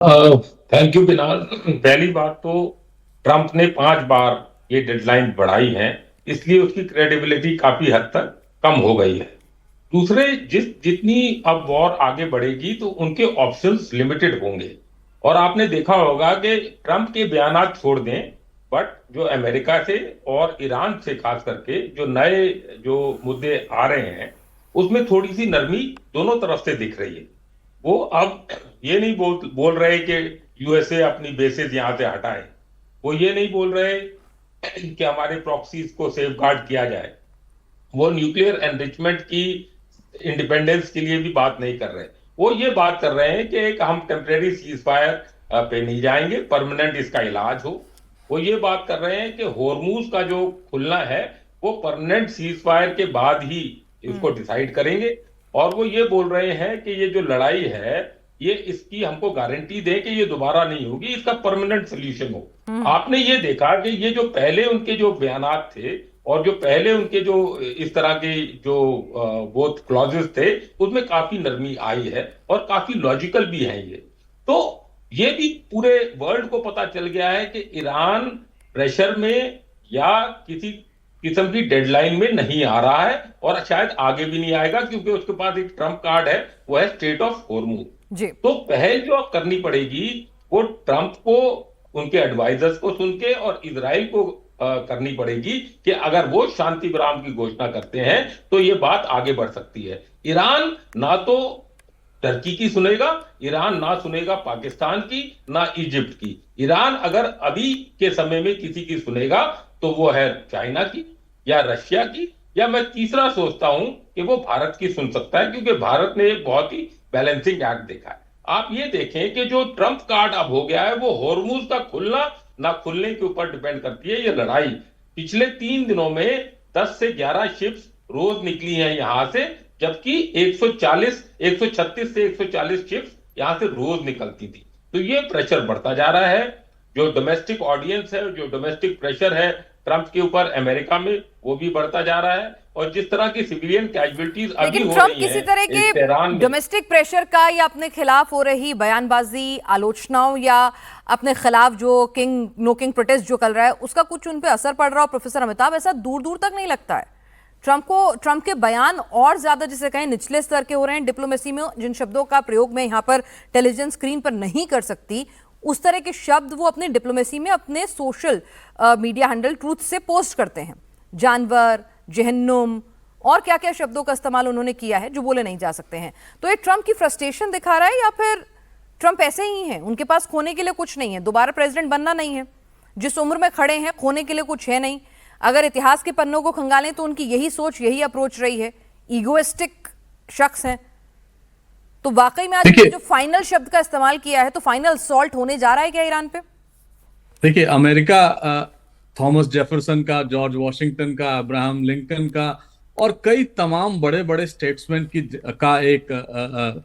Thank you Bilal. पहली बात तो ट्रंप ने 5 बार ये डेडलाइन बढ़ाई है, इसलिए उसकी क्रेडिबिलिटी काफी हद तक कम हो गई है। दूसरे, जितनी अब वॉर आगे बढ़ेगी तो उनके ऑप्शंस लिमिटेड होंगे। और आपने देखा होगा कि ट्रंप के बयानात छोड़ दें, बट जो अमेरिका से और ईरान से खास करके जो नए जो मुद्दे आ रहे हैं, उसमें थोड़ी सी नरमी दोनों तरफ से दिख रही है। वो अब ये नहीं बोल रहे कि यूएसए अपनी बेसेस यहां से हटाए। वो ये नहीं बोल रहे कि हमारे प्रॉक्सीज को सेफ गार्ड किया जाए। वो न्यूक्लियर एनरिचमेंट की इंडिपेंडेंस के लिए भी बात नहीं कर रहे। वो ये बात कर रहे हैं कि एक हम टेम्परेरी सीज फायर पे नहीं जाएंगे, परमानेंट इसका इलाज हो। वो ये बात कर रहे हैं कि होर्मुज का जो खुलना है वो परमानेंट सीज फायर के बाद ही इसको डिसाइड करेंगे। और वो ये बोल रहे हैं कि ये जो लड़ाई है, ये इसकी हमको गारंटी दे कि ये दोबारा नहीं होगी, इसका परमानेंट सोल्यूशन हो। हम्म। आपने ये देखा कि ये जो पहले उनके जो बयानात थे और जो पहले उनके जो इस तरह के जो वो क्लॉजेस थे, उसमें काफी नरमी आई है और काफी लॉजिकल भी है ये। तो ये भी पूरे वर्ल्ड को पता चल गया है कि ईरान प्रेशर में या किसी किस्म की डेडलाइन में नहीं आ रहा है, और शायद आगे भी नहीं आएगा, क्योंकि उसके पास एक ट्रम्प कार्ड है, वो है स्टेट ऑफ हॉर्मुज। जी। तो पहल जो अब करनी पड़ेगी वो ट्रंप को, उनके एडवाइजर्स को सुन के, और इजराइल को करनी पड़ेगी कि अगर वो शांति विराम की घोषणा करते हैं तो ये बात आगे बढ़ सकती है। ईरान ना तो टर्की की सुनेगा, ईरान ना सुनेगा पाकिस्तान की, ना इजिप्ट की। ईरान अगर अभी के समय में किसी की सुनेगा तो वो है चाइना की या रशिया की, या मैं तीसरा सोचता हूं कि वो भारत की सुन सकता है, क्योंकि भारत ने एक बहुत ही बैलेंसिंग एक्ट देखा है। आप ये देखें कि जो ट्रंप कार्ड अब हो गया है वो हॉर्मुज का खुलना ना खुलने के ऊपर डिपेंड करती है ये लड़ाई। पिछले 3 दिनों में 10 से 11 शिप्स रोज निकली हैं यहां से, जबकि 140 136 से 140 शिप्स यहां से रोज निकलती थी। तो ये प्रेशर बढ़ता जा रहा है। जो डोमेस्टिक ऑडियंस है, जो डोमेस्टिक प्रेशर है ट्रंप के ऊपर अमेरिका में, वो भी बढ़ता जा रहा है। और जिस तरह की सिविलियन कैजुअल्टीज अभी लेकिन हो ट्रंप रही किसी हैं तरह के तेहरान में। डोमेस्टिक प्रेशर का या अपने खिलाफ हो रही बयानबाजी, आलोचनाओं या अपने खिलाफ जो किंग नो किंग प्रोटेस्ट जो चल रहा है उसका कुछ उन पे असर पड़ रहा हो प्रोफेसर अमिताभ, ऐसा दूर दूर तक नहीं लगता है। ट्रंप के बयान और ज्यादा जिसे कहें निचले स्तर के हो रहे हैं। डिप्लोमेसी में जिन शब्दों का प्रयोग मैं यहाँ पर टेलीविजन स्क्रीन पर नहीं कर सकती, उस तरह के शब्द वो अपने डिप्लोमेसी में अपने सोशल मीडिया हैंडल ट्रूथ से पोस्ट करते हैं। जानवर, जहन्नुम और क्या क्या शब्दों का इस्तेमाल उन्होंने किया है जो बोले नहीं जा सकते हैं। तो ये ट्रंप की फ्रस्ट्रेशन दिखा रहा है या फिर ट्रंप ऐसे ही हैं, उनके पास खोने के लिए कुछ नहीं है, दोबारा प्रेसिडेंट बनना नहीं है, जिस उम्र में खड़े हैं खोने के लिए कुछ है नहीं। अगर इतिहास के पन्नों को खंगालें तो उनकी यही सोच, यही अप्रोच रही है। ईगोइस्टिक शख्स हैं। तो वाकई में आज देखिए जो फाइनल शब्द का इस्तेमाल किया है, तो फाइनल सॉल्ट होने जा रहा है क्या ईरान पे? देखिए अमेरिका थॉमस जेफरसन का, जॉर्ज वॉशिंगटन का, अब्राहम लिंकन का और कई तमाम बड़े बड़े स्टेट्समैन का एक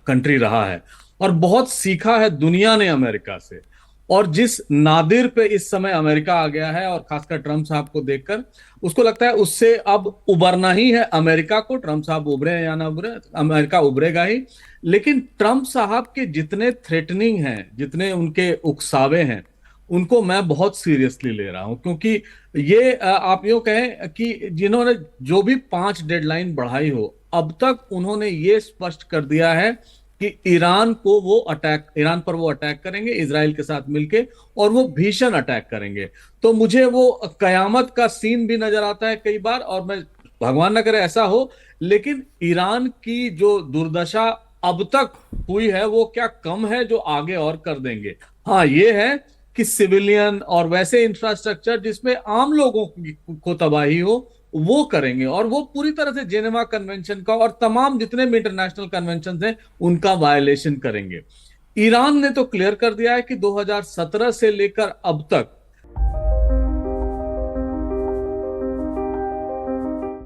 कंट्री रहा है और बहुत सीखा है दुनिया ने अमेरिका से। और जिस नादिर पे इस समय अमेरिका आ गया है और खासकर ट्रंप साहब को देखकर उसको लगता है उससे अब उबरना ही है अमेरिका को। ट्रंप साहब उभरे या ना उभरे, अमेरिका उभरेगा ही। लेकिन ट्रंप साहब के जितने थ्रेटनिंग हैं, जितने उनके उकसावे हैं, उनको मैं बहुत सीरियसली ले रहा हूं, क्योंकि ये आप यूं कहें कि जिन्होंने जो भी 5 डेडलाइन बढ़ाई हो, अब तक उन्होंने ये स्पष्ट कर दिया है कि ईरान पर वो अटैक करेंगे इजराइल के साथ मिलके, और वो भीषण अटैक करेंगे। तो मुझे वो कयामत का सीन भी नजर आता है कई बार, और मैं भगवान न करे ऐसा हो, लेकिन ईरान की जो दुर्दशा अब तक हुई है वो क्या कम है जो आगे और कर देंगे। हाँ, ये है कि सिविलियन और वैसे इंफ्रास्ट्रक्चर जिसमें आम लोगों को तबाही हो वो करेंगे, और वो पूरी तरह से जेनेवा कन्वेंशन का और तमाम जितने भी इंटरनेशनल कन्वेंशन हैं उनका वायलेशन करेंगे। ईरान ने तो क्लियर कर दिया है कि 2017 से लेकर अब तक